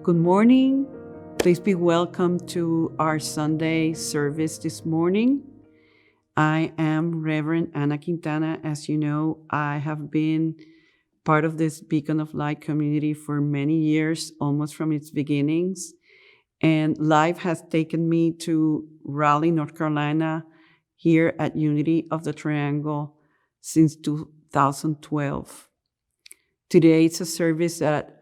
Good morning. Please be welcome to our Sunday service this morning. I am RevAna Quintana. As you know, I have been part of this Beacon of Light community for many years, almost from its beginnings. And life has taken me to Raleigh, North Carolina, here at Unity of the Triangle since 2012. Today, it's a service that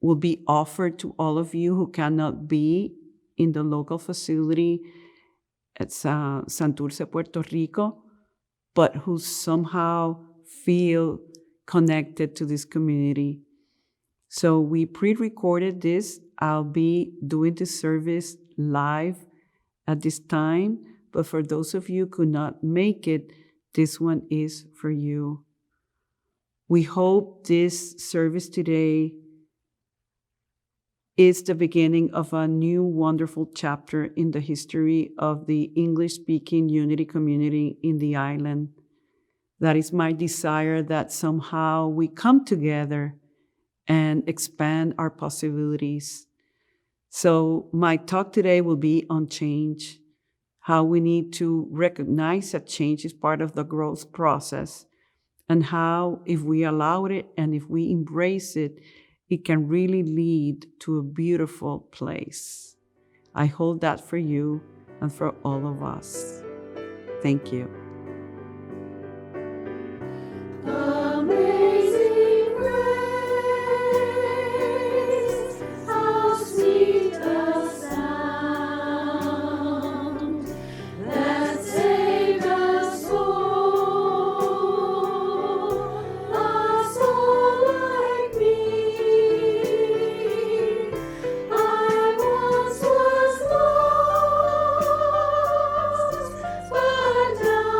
will be offered to all of you who cannot be in the local facility at Santurce, Puerto Rico, but who somehow feel connected to this community. So we pre-recorded this. I'll be doing this service live at this time, but for those of you who could not make it, this one is for you. We hope this service today is the beginning of a new wonderful chapter in the history of the English-speaking Unity community in the island. That is my desire, that somehow we come together and expand our possibilities. So my talk today will be on change, how we need to recognize that change is part of the growth process, and how, if we allow it and if we embrace it, it can really lead to a beautiful place. I hold that for you and for all of us. Thank you. Amazing grace, how sweet the sound that saved a soul like me. I once was lost, but now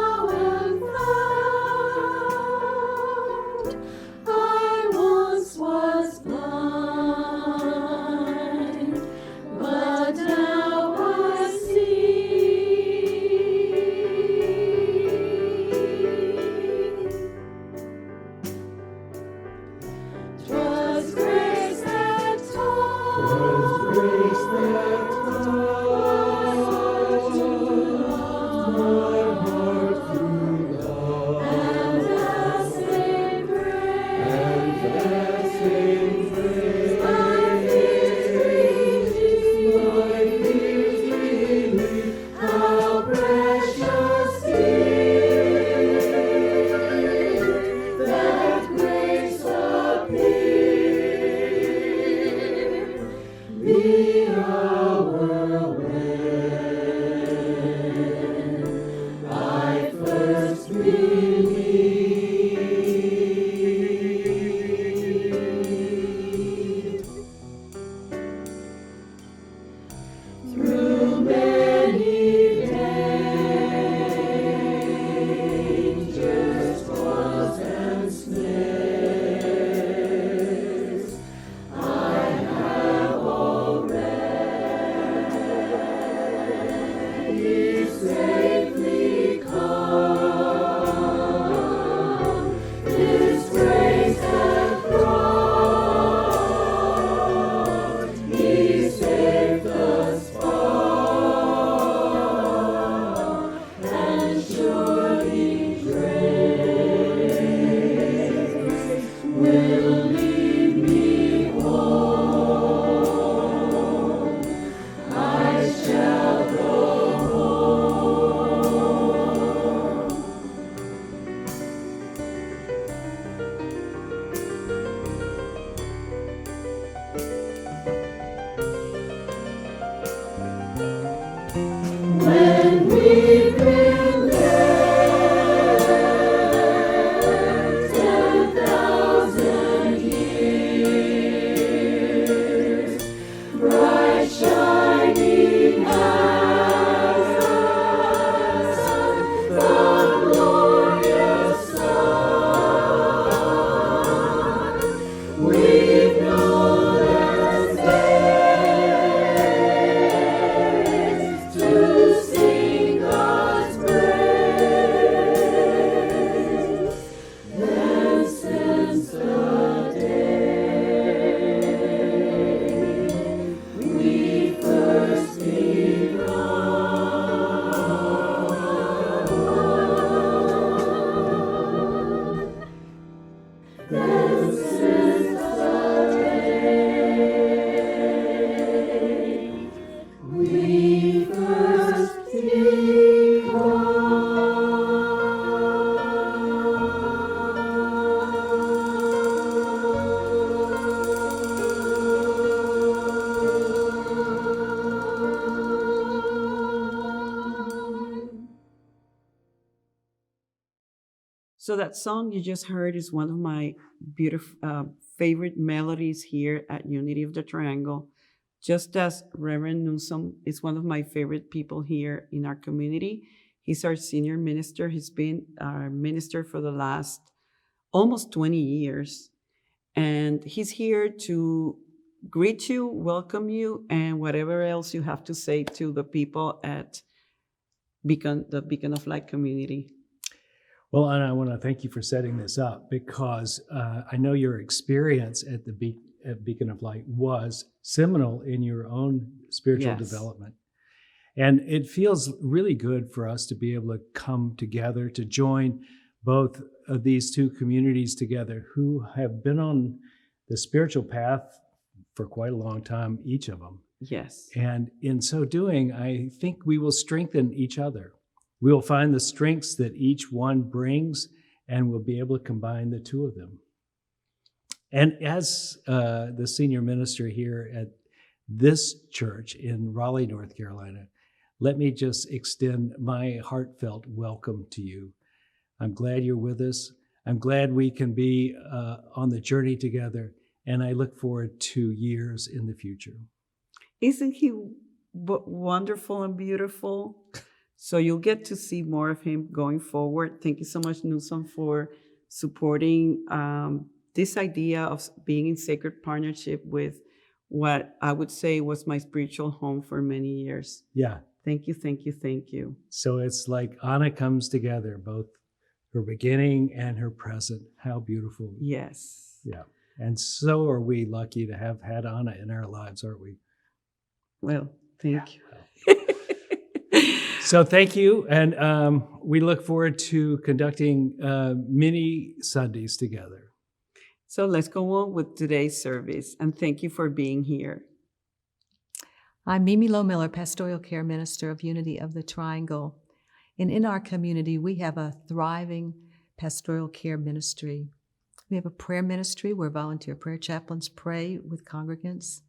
So that song you just heard is one of my beautiful favorite melodies here at Unity of the Triangle. Just as Reverend Newsom is one of my favorite people here in our community. He's our senior minister. He's been our minister for the last almost 20 years. And he's here to greet you, welcome you, and whatever else you have to say to the people at the Beacon of Light community. Well, and I want to thank you for setting this up because I know your experience at the Beacon of Light was seminal in your own spiritual development. And it feels really good for us to be able to come together, to join both of these two communities together who have been on the spiritual path for quite a long time, each of them. Yes. And in so doing, I think we will strengthen each other. We will find the strengths that each one brings, and we'll be able to combine the two of them. And as the senior minister here at this church in Raleigh, North Carolina, let me just extend my heartfelt welcome to you. I'm glad you're with us. I'm glad we can be on the journey together, and I look forward to years in the future. Isn't he wonderful and beautiful? So you'll get to see more of him going forward. Thank you so much, Newsom, for supporting this idea of being in sacred partnership with what I would say was my spiritual home for many years. Yeah. Thank you, thank you, thank you. So it's like Anna comes together, both her beginning and her present. How beautiful. Yes. Yeah. And so are we lucky to have had Anna in our lives, aren't we? Well, thank you. So thank you. And we look forward to conducting many Sundays together. So let's go on with today's service. And thank you for being here. I'm Mimi Lowe Miller, Pastoral Care Minister of Unity of the Triangle. And in our community, we have a thriving pastoral care ministry. We have a prayer ministry where volunteer prayer chaplains pray with congregants.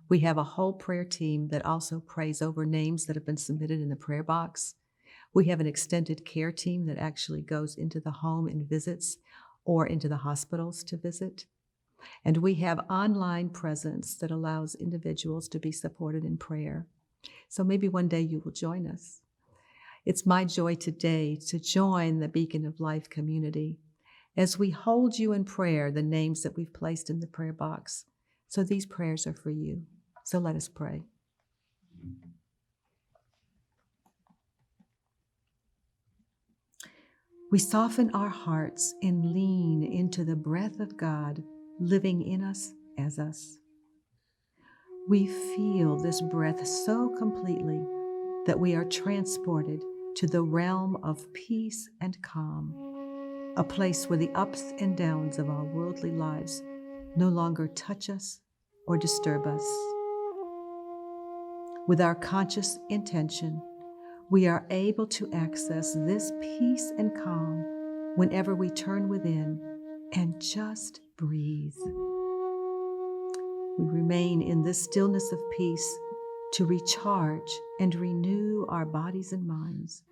We have a whole prayer team that also prays over names that have been submitted in the prayer box. We have an extended care team that actually goes into the home and visits or into the hospitals to visit. And we have online presence that allows individuals to be supported in prayer. So maybe one day you will join us. It's my joy today to join the Beacon of Life community as we hold you in prayer, the names that we've placed in the prayer box. So these prayers are for you. So let us pray. We soften our hearts and lean into the breath of God living in us as us. We feel this breath so completely that we are transported to the realm of peace and calm, a place where the ups and downs of our worldly lives no longer touch us or disturb us. With our conscious intention, we are able to access this peace and calm whenever we turn within and just breathe. We remain in this stillness of peace to recharge and renew our bodies and minds,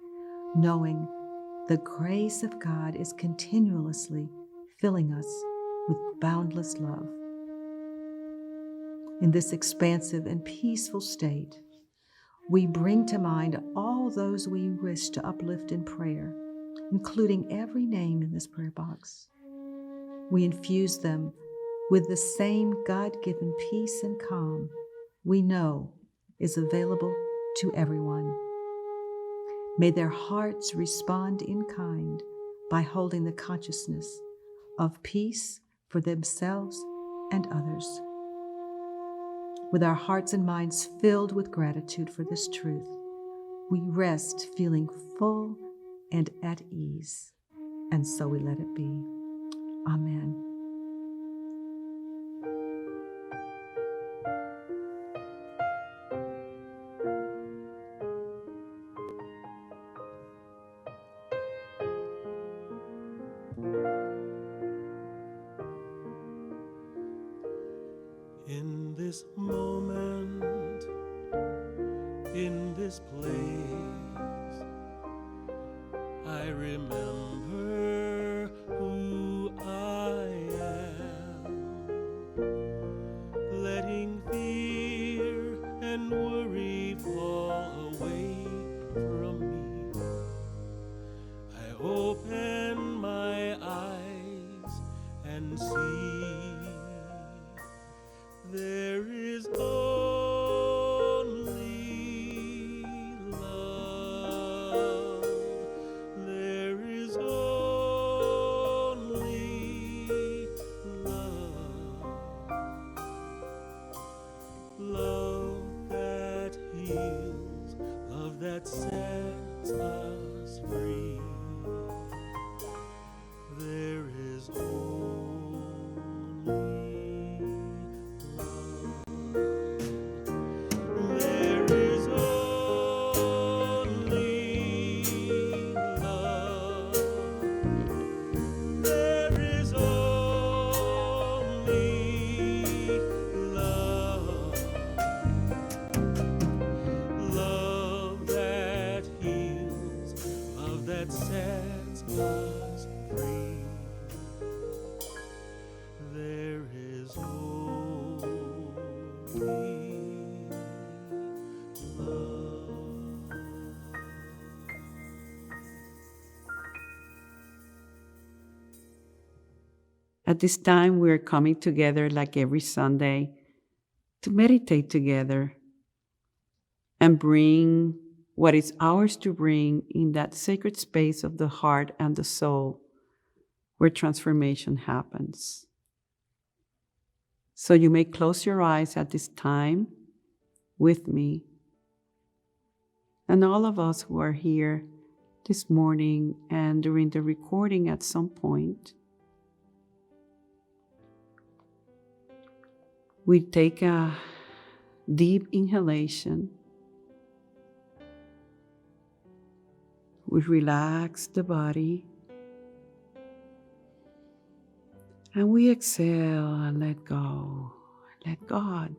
knowing the grace of God is continuously filling us with boundless love. In this expansive and peaceful state, we bring to mind all those we wish to uplift in prayer, including every name in this prayer box. We infuse them with the same God-given peace and calm we know is available to everyone. May their hearts respond in kind by holding the consciousness of peace for themselves and others. With our hearts and minds filled with gratitude for this truth, we rest feeling full and at ease, and so we let it be. Amen. In this moment, in this place, I remember and see. There is only love. There is only love. Love that heals, love that sets us free. There is only love. There is only love. There is only love. Love that heals, love that sets us free. There is only love. At this time, we're coming together like every Sunday to meditate together and bring what is ours to bring in that sacred space of the heart and the soul where transformation happens. So you may close your eyes at this time with me and all of us who are here this morning and during the recording at some point. We take a deep inhalation. We relax the body. And we exhale and let go. Let God.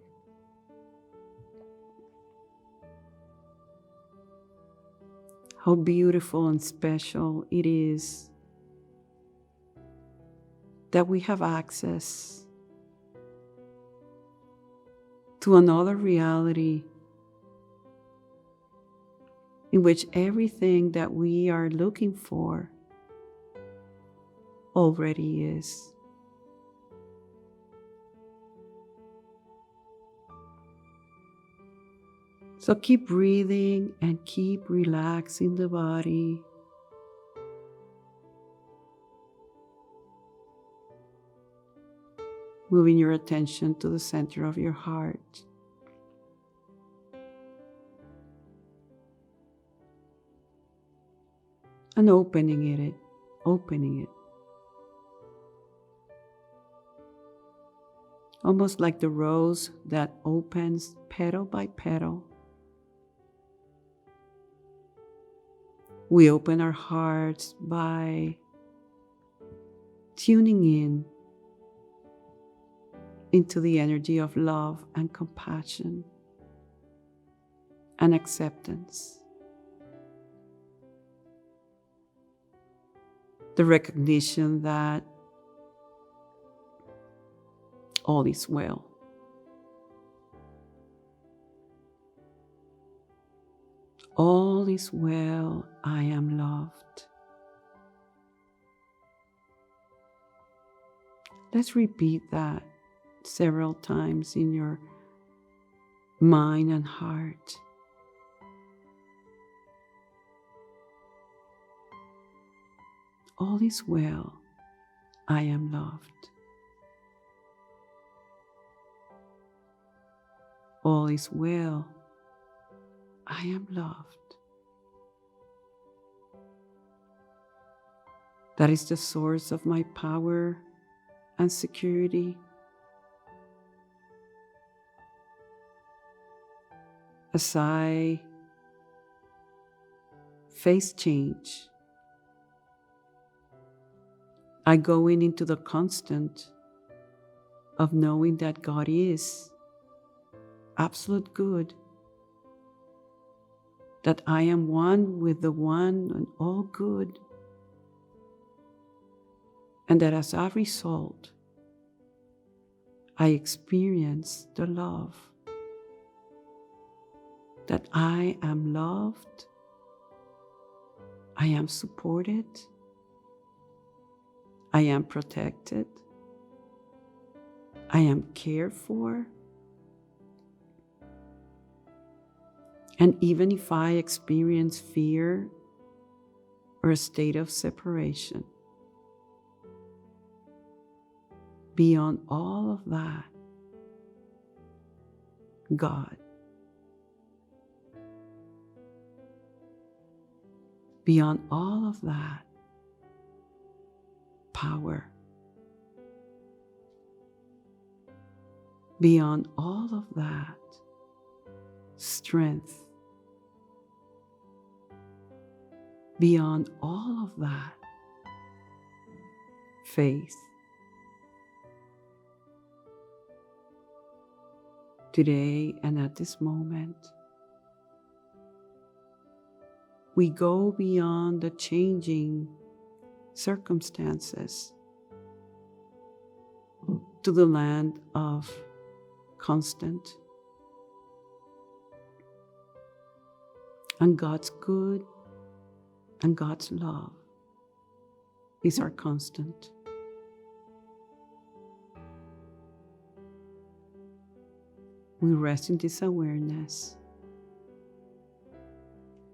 How beautiful and special it is that we have access to another reality in which everything that we are looking for already is. So keep breathing and keep relaxing the body. Moving your attention to the center of your heart. And opening it. Almost like the rose that opens petal by petal. We open our hearts by tuning in into the energy of love and compassion and acceptance. The recognition that all is well. All is well, I am loved. Let's repeat that several times in your mind and heart. All is well, I am loved. All is well, I am loved. That is the source of my power and security. As I face change, I go into the constant of knowing that God is absolute good, that I am one with the one and all good, and that as a result, I experience the love, that I am loved, I am supported, I am protected, I am cared for. And even if I experience fear or a state of separation, beyond all of that, God. Beyond all of that, power. Beyond all of that, strength. Beyond all of that, faith. Today and at this moment, we go beyond the changing circumstances to the land of constant and God's good and God's love is our constant. We rest in this awareness.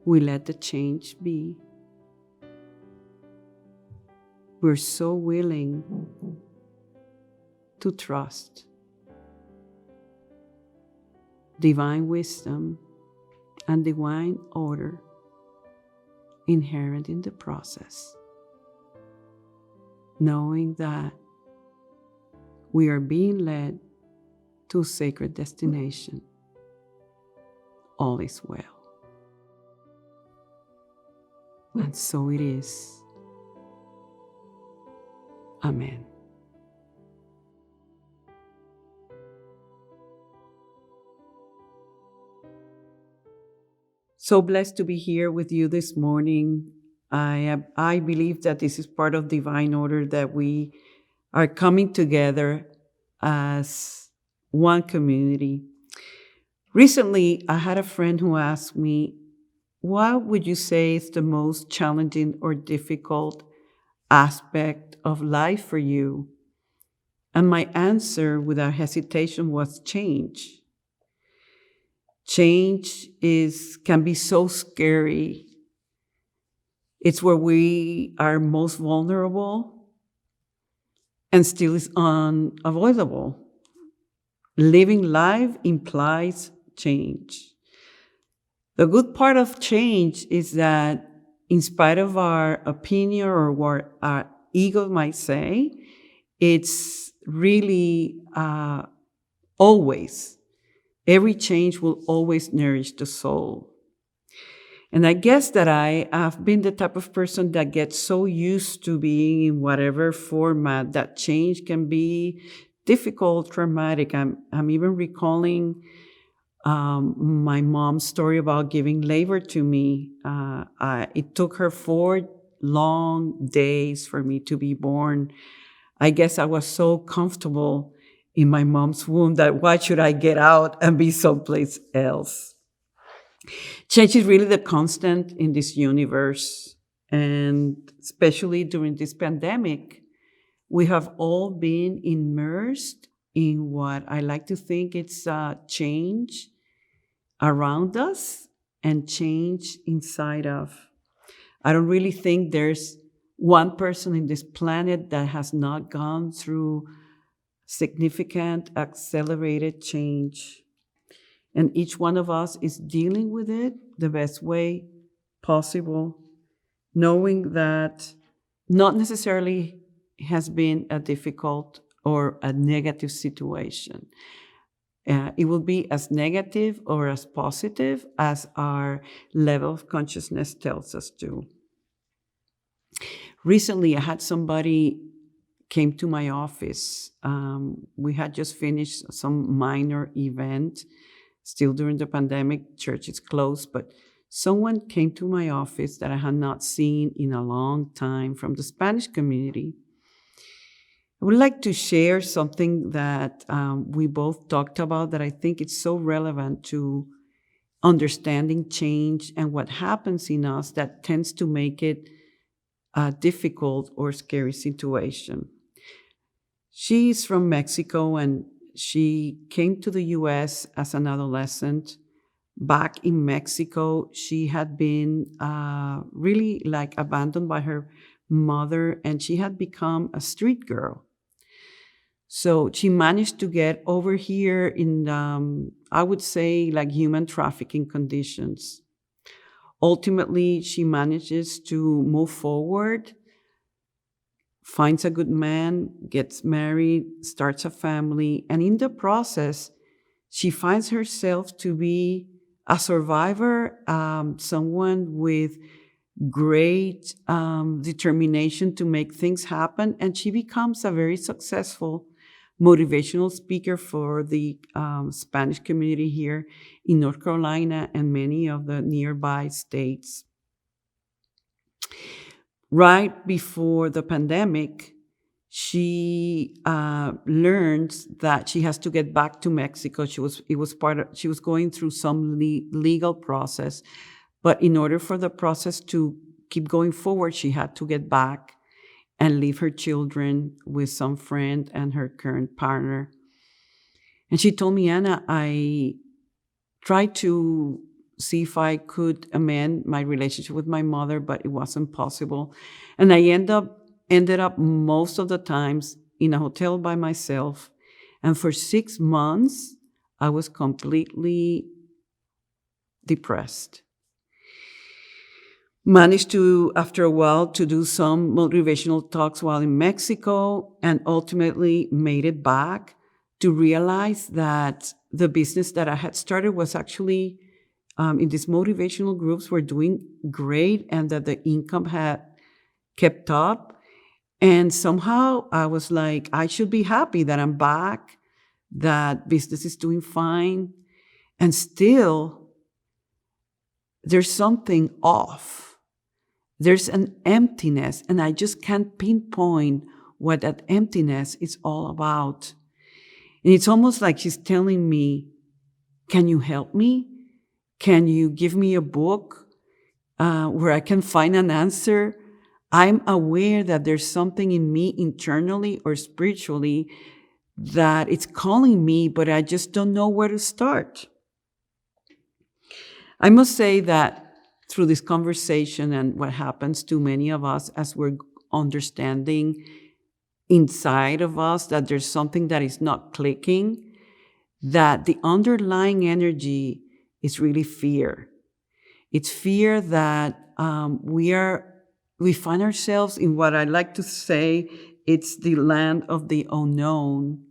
We let the change be. We're so willing to trust divine wisdom and divine order inherent in the process, knowing that we are being led to a sacred destination. All is well. And so it is. Amen. So blessed to be here with you this morning. I believe that this is part of divine order, that we are coming together as one community. Recently, I had a friend who asked me, what would you say is the most challenging or difficult aspect of life for you? And my answer without hesitation was change. Change can be so scary. It's where we are most vulnerable and still is unavoidable. Living life implies change. The good part of change is that in spite of our opinion or what our ego might say, it's really always, every change will always nourish the soul. And I guess that I have been the type of person that gets so used to being in whatever format that change can be difficult, traumatic. I'm even recalling my mom's story about giving labor to me. It took her 4 long days for me to be born. I guess I was so comfortable in my mom's womb that why should I get out and be someplace else? Change is really the constant in this universe. And especially during this pandemic, we have all been immersed in what I like to think it's change around us and change inside of. I don't really think there's one person in this planet that has not gone through significant accelerated change. And each one of us is dealing with it the best way possible, knowing that not necessarily has been a difficult or a negative situation. It will be as negative or as positive as our level of consciousness tells us to. Recently, I had somebody came to my office. We had just finished some minor event. Still during the pandemic, church is closed, but someone came to my office that I had not seen in a long time from the Spanish community. I would like to share something that we both talked about that I think it's so relevant to understanding change and what happens in us that tends to make it a difficult or scary situation. She's from Mexico, and she came to the US as an adolescent. Back in Mexico, she had been really like abandoned by her mother, and she had become a street girl. So she managed to get over here in, I would say, like human trafficking conditions. Ultimately, she manages to move forward, finds a good man, gets married, starts a family, and in the process, she finds herself to be a survivor, someone with great determination to make things happen, and she becomes a very successful motivational speaker for the Spanish community here in North Carolina and many of the nearby states. Right before the pandemic, she learns that she has to get back to Mexico. She was going through some legal process, but in order for the process to keep going forward, she had to get back and leave her children with some friend and her current partner. And she told me, Anna, I tried to see if I could amend my relationship with my mother, but it wasn't possible. And I ended up most of the times in a hotel by myself. And for 6 months, I was completely depressed. Managed to, after a while, to do some motivational talks while in Mexico, and ultimately made it back to realize that the business that I had started was actually in these motivational groups were doing great, and that the income had kept up. And somehow I was like, I should be happy that I'm back, that business is doing fine. And still, there's something off. There's an emptiness, and I just can't pinpoint what that emptiness is all about. And it's almost like she's telling me, can you help me? Can you give me a book where I can find an answer? I'm aware that there's something in me internally or spiritually that it's calling me, but I just don't know where to start. I must say that through this conversation and what happens to many of us as we're understanding inside of us that there's something that is not clicking, that the underlying energy is really fear. It's fear that we find ourselves in what I like to say, it's the land of the unknown.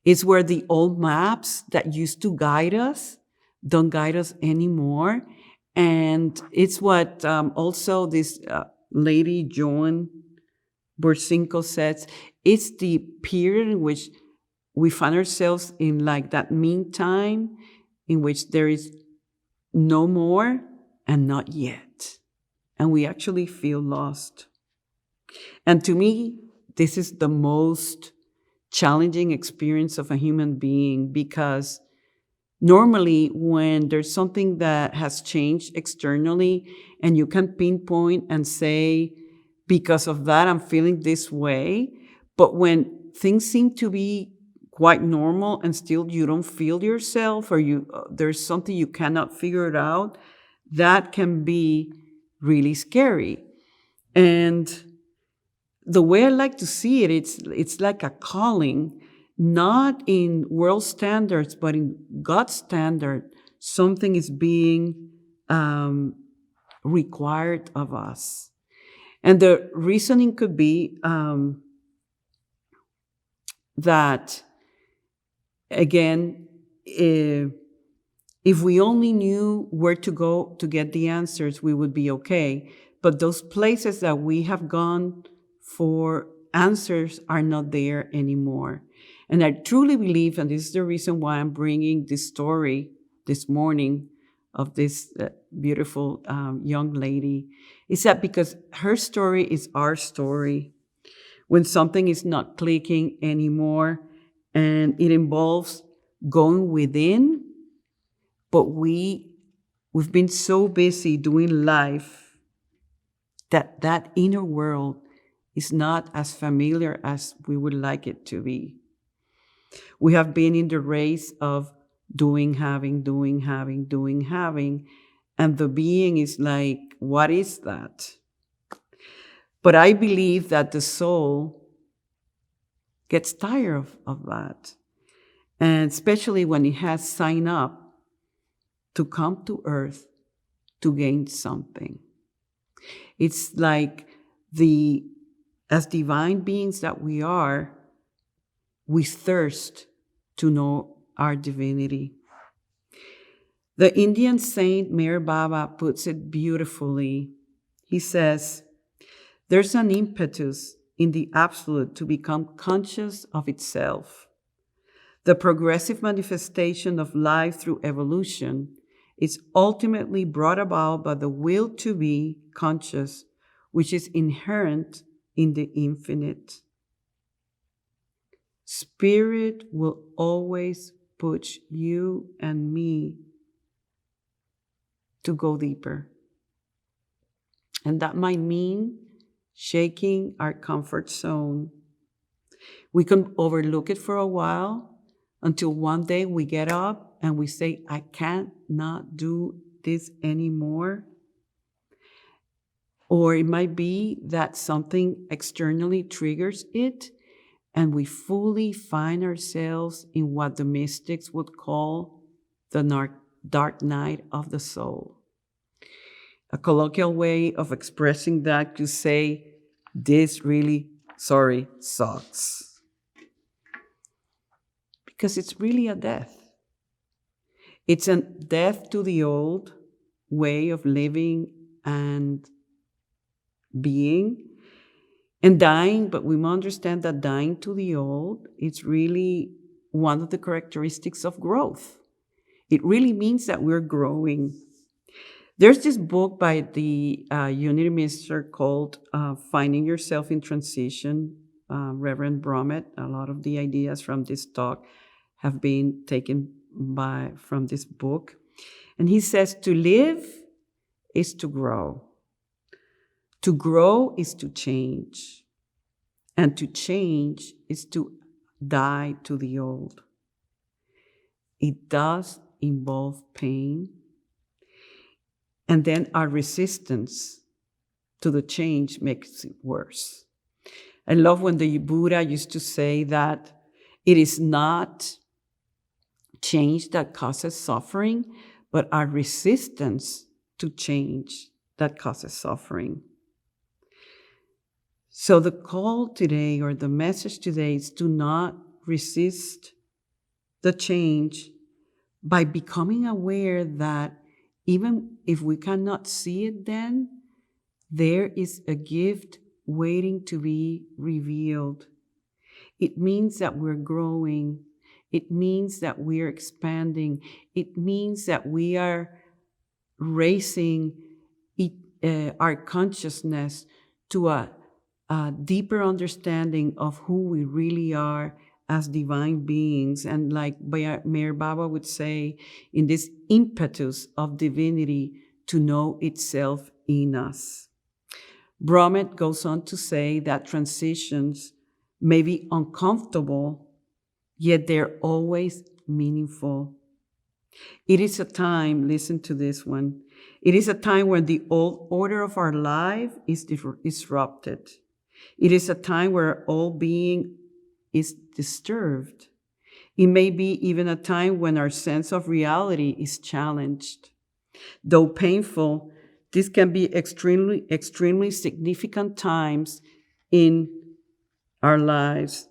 It's where the old maps that used to guide us don't guide us anymore. And it's what also this lady, Joan Bursinko, says. It's the period in which we find ourselves in, like that meantime in which there is no more and not yet. And we actually feel lost. And to me, this is the most challenging experience of a human being, because normally when there's something that has changed externally and you can pinpoint and say, because of that, I'm feeling this way. But when things seem to be quite normal and still you don't feel yourself, or there's something you cannot figure it out, that can be really scary. And the way I like to see it, it's like a calling, not in world standards, but in God's standard. Something is being required of us. And the reasoning could be that, again, if we only knew where to go to get the answers, we would be okay. But those places that we have gone for answers are not there anymore. And I truly believe, and this is the reason why I'm bringing this story this morning of this beautiful young lady, is that because her story is our story. When something is not clicking anymore and it involves going within, but we've been so busy doing life that inner world is not as familiar as we would like it to be. We have been in the race of doing, having, and the being is like, what is that? But I believe that the soul gets tired of that. And especially when it has signed up to come to earth to gain something. It's like as divine beings that we are, we thirst to know our divinity. The Indian saint Meher Baba puts it beautifully. He says, there's an impetus in the absolute to become conscious of itself. The progressive manifestation of life through evolution is ultimately brought about by the will to be conscious, which is inherent in the infinite. Spirit will always push you and me to go deeper. And that might mean shaking our comfort zone. We can overlook it for a while until one day we get up and we say, I can't not do this anymore. Or it might be that something externally triggers it, and we fully find ourselves in what the mystics would call the dark night of the soul. A colloquial way of expressing that to say, this really, sucks. Because it's really a death. It's a death to the old way of living and being and dying, but we must understand that dying to the old, it's really one of the characteristics of growth. It really means that we're growing. There's this book by the Unity Minister called Finding Yourself in Transition, Reverend Bromett. A lot of the ideas from this talk have been taken from this book. And he says, to live is to grow. To grow is to change. And to change is to die to the old. It does involve pain. And then our resistance to the change makes it worse. I love when the Buddha used to say that it is not change that causes suffering, but our resistance to change that causes suffering. So the call today, or the message today, is to not resist the change by becoming aware that even if we cannot see it then, there is a gift waiting to be revealed. It means that we're growing. It means that we are expanding. It means that we are raising our consciousness to a deeper understanding of who we really are as divine beings. And like Meher Baba would say, in this impetus of divinity to know itself in us. Bromett goes on to say that transitions may be uncomfortable, yet they're always meaningful. It is a time, listen to this one, it is a time when the old order of our life is disrupted. It is a time where all being is disturbed. It may be even a time when our sense of reality is challenged. Though painful, this can be extremely significant times in our lives.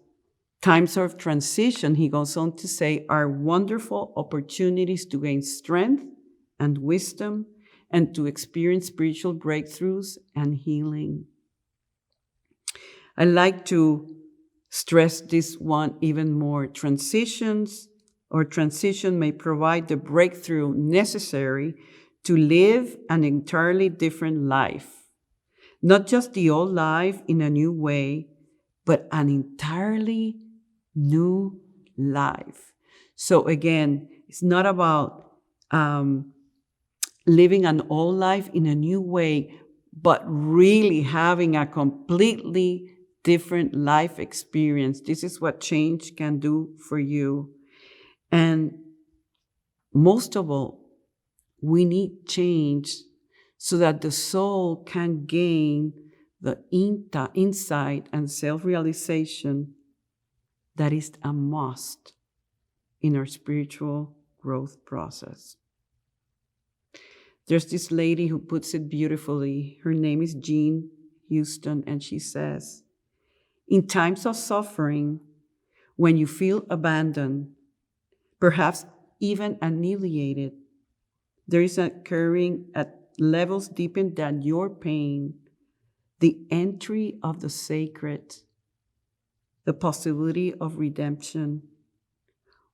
Times of transition, he goes on to say, are wonderful opportunities to gain strength and wisdom and to experience spiritual breakthroughs and healing. I like to stress this one even more. Transition may provide the breakthrough necessary to live an entirely different life. Not just the old life in a new way, but an entirely new life. So again, it's not about living an old life in a new way, but really having a completely different life experience. This is what change can do for you. And most of all, we need change so that the soul can gain the insight and self-realization that is a must in our spiritual growth process. There's this lady who puts it beautifully. Her name is Jean Houston, and she says, in times of suffering, when you feel abandoned, perhaps even annihilated, there is occurring at levels deeper than your pain, the entry of the sacred, the possibility of redemption.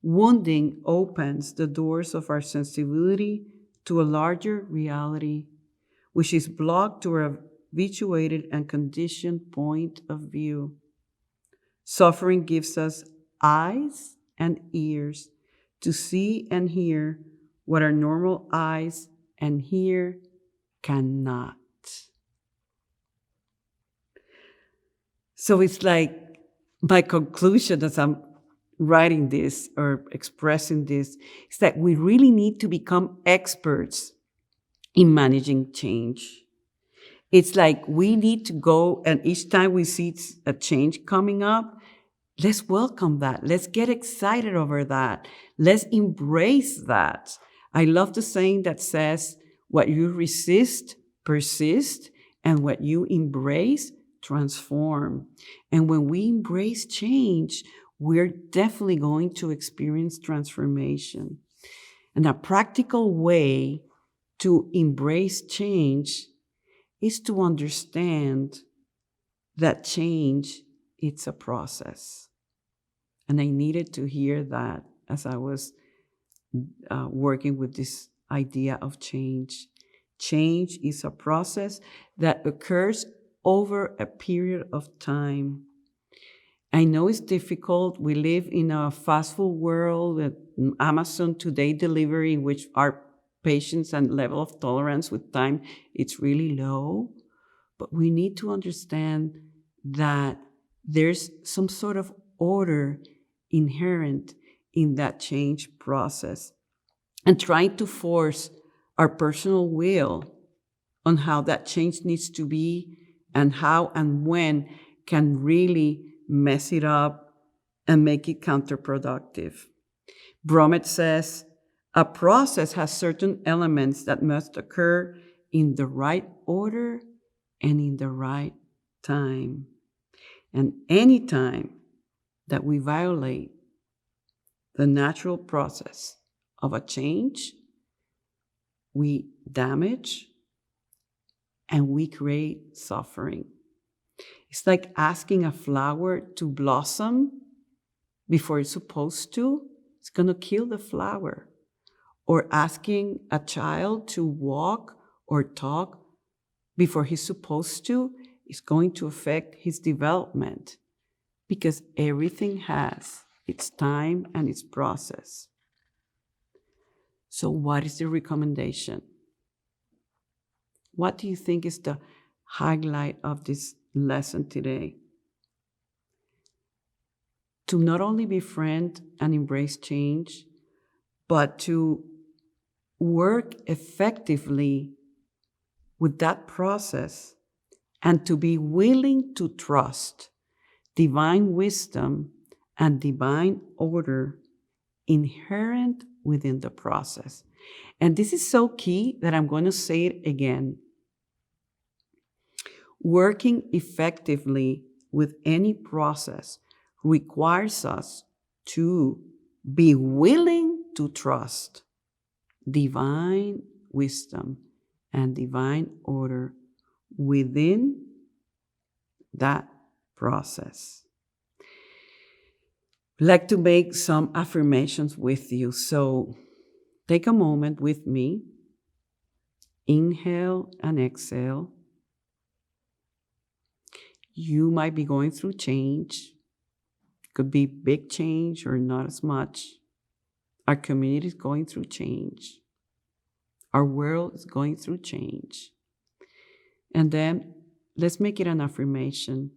Wounding opens the doors of our sensibility to a larger reality, which is blocked to a habituated and conditioned point of view. Suffering gives us eyes and ears to see and hear what our normal eyes and hear cannot. So it's like my conclusion as I'm writing this or expressing this is that we really need to become experts in managing change. It's like we need to go, and each time we see a change coming up, let's welcome that. Let's get excited over that. Let's embrace that. I love the saying that says, what you resist, persist, and what you embrace, transform. And when we embrace change, we're definitely going to experience transformation. And a practical way to embrace change is to understand that change, it's a process. And I needed to hear that as I was working with this idea of change. Change is a process that occurs over a period of time. I know it's difficult. We live in a fast food world with Amazon today delivery, in which our patience and level of tolerance with time, it's really low. But we need to understand that there's some sort of order inherent in that change process, and trying to force our personal will on how that change needs to be and how and when can really mess it up and make it counterproductive. Bromet says, a process has certain elements that must occur in the right order and in the right time. And any time that we violate the natural process of a change, we damage and we create suffering. It's like asking a flower to blossom before it's supposed to. It's going to kill the flower. Or asking a child to walk or talk before he's supposed to is going to affect his development, because everything has its time and its process. So what is the recommendation? What do you think is the highlight of this lesson today? To not only befriend and embrace change, but to work effectively with that process and to be willing to trust divine wisdom and divine order inherent within the process. And this is so key that I'm going to say it again. Working effectively with any process requires us to be willing to trust divine wisdom and divine order within that process. I'd like to make some affirmations with you. So take a moment with me. Inhale and exhale. You might be going through change. It could be big change or not as much. Our community is going through change. Our world is going through change. And then let's make it an affirmation.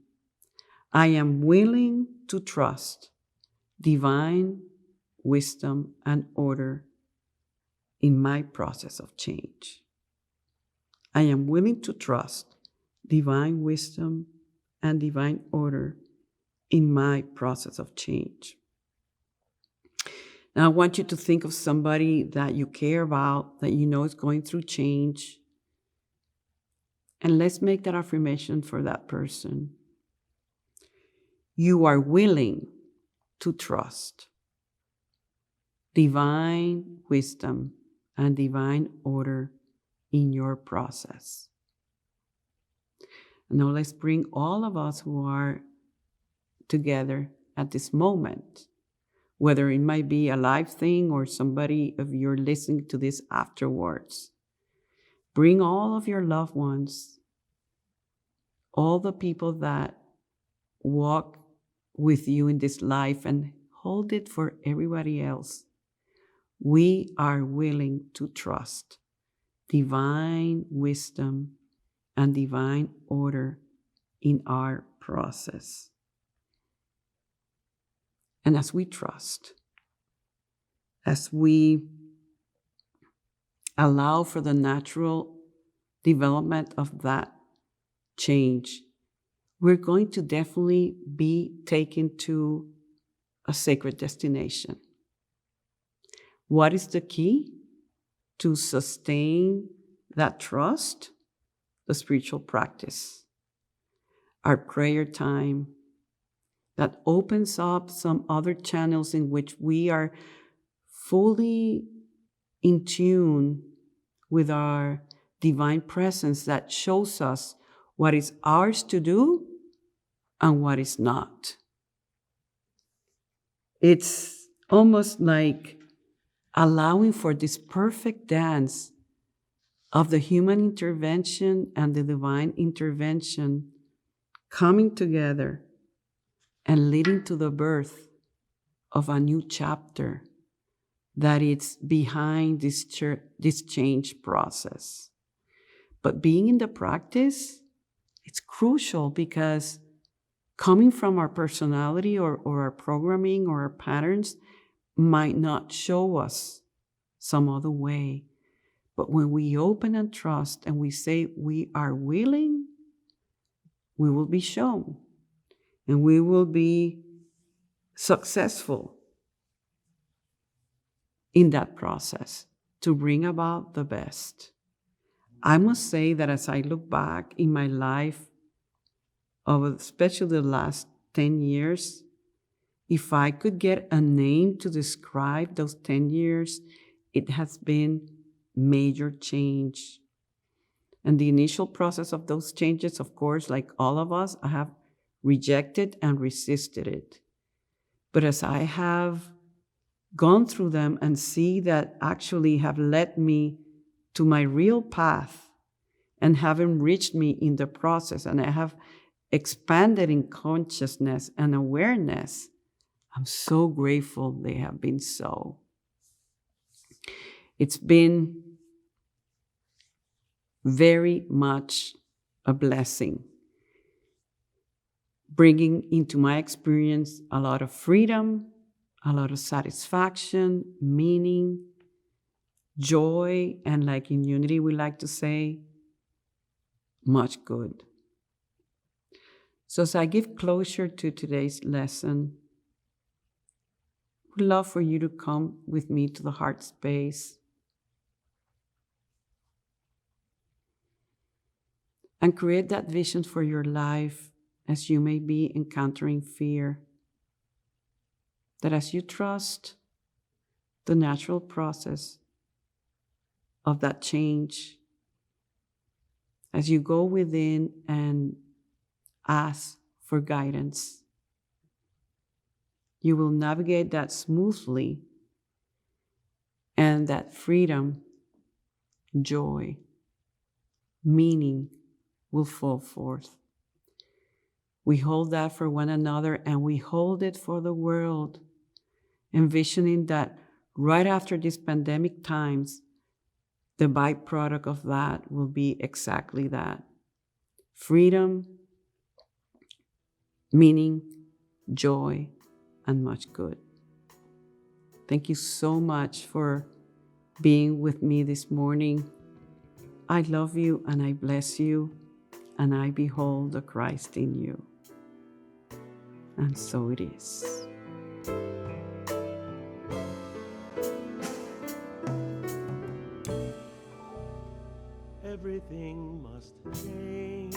I am willing to trust divine wisdom and order in my process of change. I am willing to trust divine wisdom and divine order in my process of change. Now, I want you to think of somebody that you care about, that you know is going through change. And let's make that affirmation for that person. You are willing to trust divine wisdom and divine order in your process. Now let's bring all of us who are together at this moment, whether it might be a live thing or somebody of you're listening to this afterwards. Bring all of your loved ones, all the people that walk with you in this life, and hold it for everybody else. We are willing to trust divine wisdom and divine order in our process. And as we trust, as we allow for the natural development of that change, we're going to definitely be taken to a sacred destination. What is the key to sustain that trust? The spiritual practice, our prayer time, that opens up some other channels in which we are fully in tune with our divine presence, that shows us what is ours to do and what is not. It's almost like allowing for this perfect dance of the human intervention and the divine intervention coming together and leading to the birth of a new chapter that is behind this change process. But being in the practice, it's crucial, because coming from our personality or our programming or our patterns might not show us some other way. But when we open and trust and we say we are willing, we will be shown and we will be successful in that process to bring about the best. I must say that as I look back in my life, especially the last 10 years, if I could get a name to describe those 10 years, it has been major change. And the initial process of those changes, of course, like all of us, I have rejected and resisted it. But as I have gone through them and see that actually have led me to my real path and have enriched me in the process, and I have expanded in consciousness and awareness, I'm so grateful they have been so. It's been very much a blessing, bringing into my experience a lot of freedom, a lot of satisfaction, meaning, joy, and like in Unity we like to say, much good. So as I give closure to today's lesson, I would love for you to come with me to the heart space and create that vision for your life as you may be encountering fear. That as you trust the natural process of that change, as you go within and ask for guidance, you will navigate that smoothly, and that freedom, joy, meaning will fall forth. We hold that for one another, and we hold it for the world, envisioning that right after these pandemic times, the byproduct of that will be exactly that, freedom, meaning, joy, and much good. Thank you so much for being with me this morning. I love you and I bless you, and I behold the Christ in you. And so it is. Everything must change.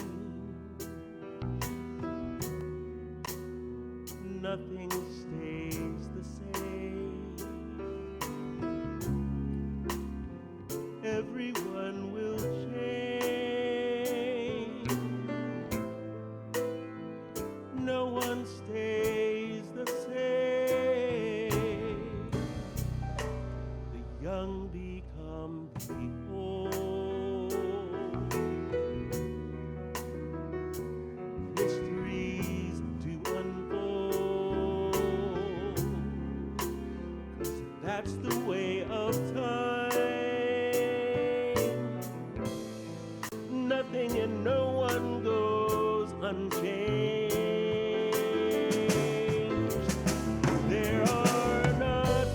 Nothing stays the same. Everyone will change. No one stays the same. The young become the old. Mysteries to unfold. 'Cause that's the way of time. Nothing and no one goes unchanged. There are not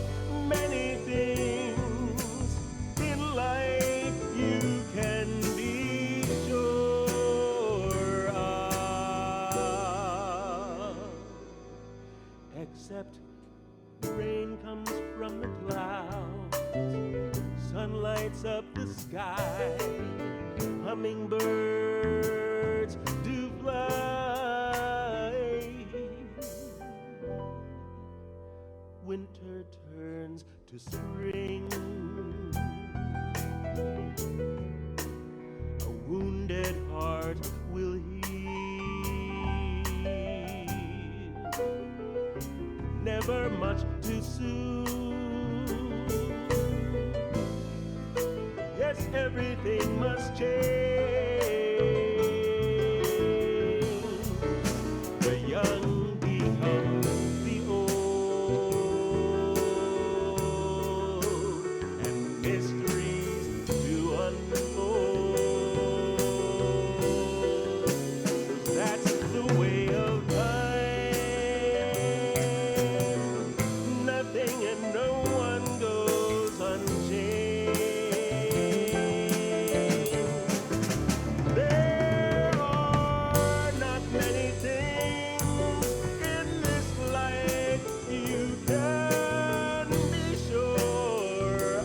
many things in life you can be sure of, except rain comes from the clouds, sun lights up the sky, hummingbirds do fly. Winter turns to spring. A wounded heart will heal. Never much too soon. Yes, everything must change. The young become the old, and mysteries to unfold. 'Cause that's the way of time. Nothing and no one goes unchanged. There are not many things in this life you can be sure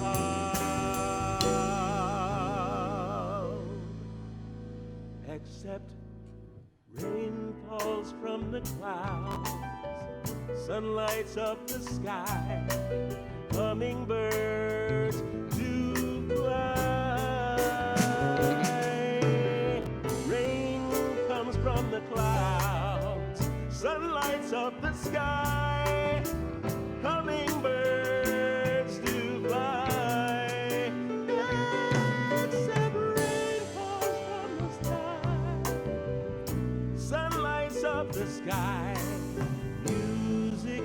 of, except rain falls from the clouds, sun lights up the sky, hummingbirds do fly. Rain comes from the clouds, sun lights up the sky, hummingbirds do fly. Except rain falls from the sky, sun lights up the sky, music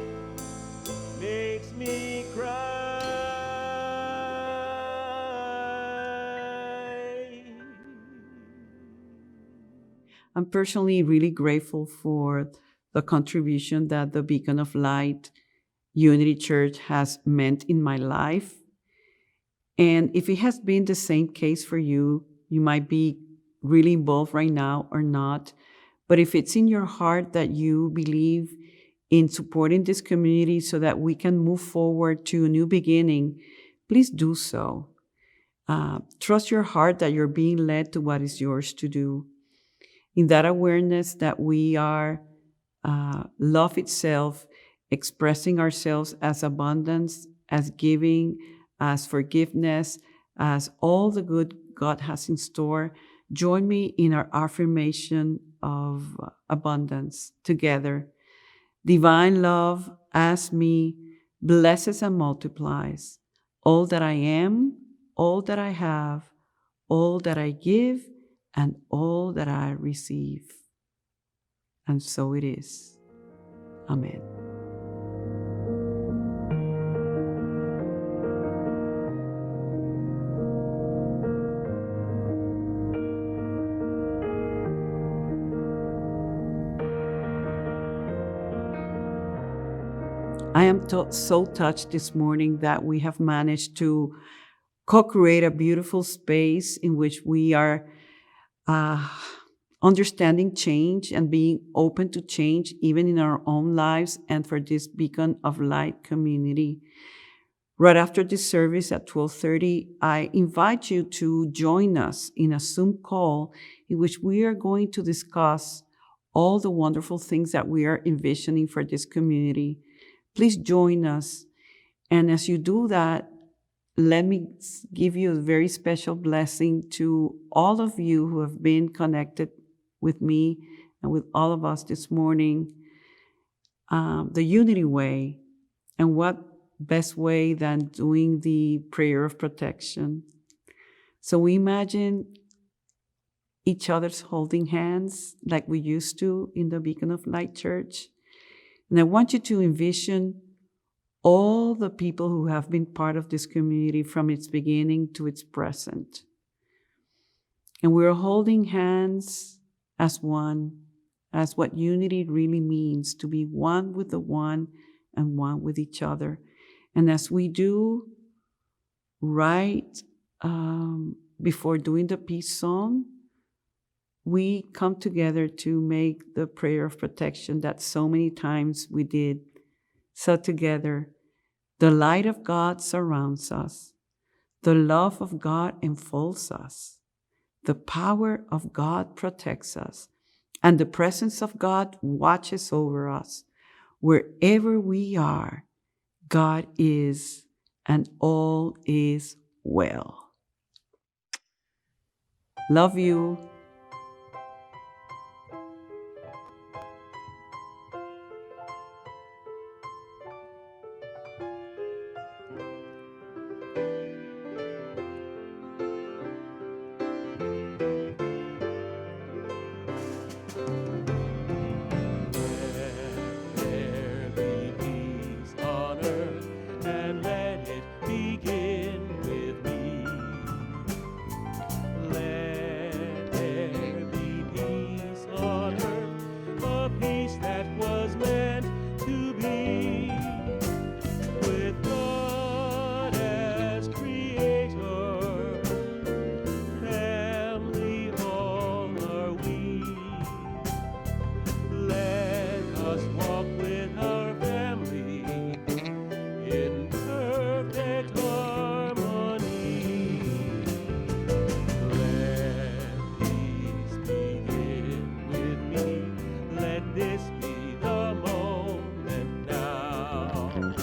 makes me cry. I'm personally really grateful for the contribution that the Beacon of Light Unity Church has meant in my life. And if it has been the same case for you, you might be really involved right now or not. But if it's in your heart that you believe in supporting this community so that we can move forward to a new beginning, please do so. Trust your heart that you're being led to what is yours to do. In that awareness that we are love itself, expressing ourselves as abundance, as giving, as forgiveness, as all the good God has in store, join me in our affirmation of abundance together. Divine love, as me, blesses and multiplies all that I am, all that I have, all that I give, and all that I receive. And so it is. Amen. I am so touched this morning that we have managed to co-create a beautiful space in which we are understanding change and being open to change even in our own lives, and for this Beacon of Light community. Right after this service at 12:30, I invite you to join us in a Zoom call in which we are going to discuss all the wonderful things that we are envisioning for this community. Please join us. And as you do that, let me give you a very special blessing to all of you who have been connected with me and with all of us this morning. The Unity Way, and what best way than doing the prayer of protection. So we imagine each other's holding hands like we used to in the Beacon of Light Church. And I want you to envision all the people who have been part of this community from its beginning to its present. And we're holding hands as one, as what unity really means, to be one with the one and one with each other. And as we do right before doing the peace song, we come together to make the prayer of protection that so many times we did. So together, the light of God surrounds us. The love of God enfolds us. The power of God protects us. And the presence of God watches over us. Wherever we are, God is, and all is well. Love you. There be peace on earth, and let it begin with me. Let there be peace on earth, a peace that was meant to be. With God as creator, family all are we. Let us walk with our family in perfect harmony. Let peace begin with me. Let this be the moment now.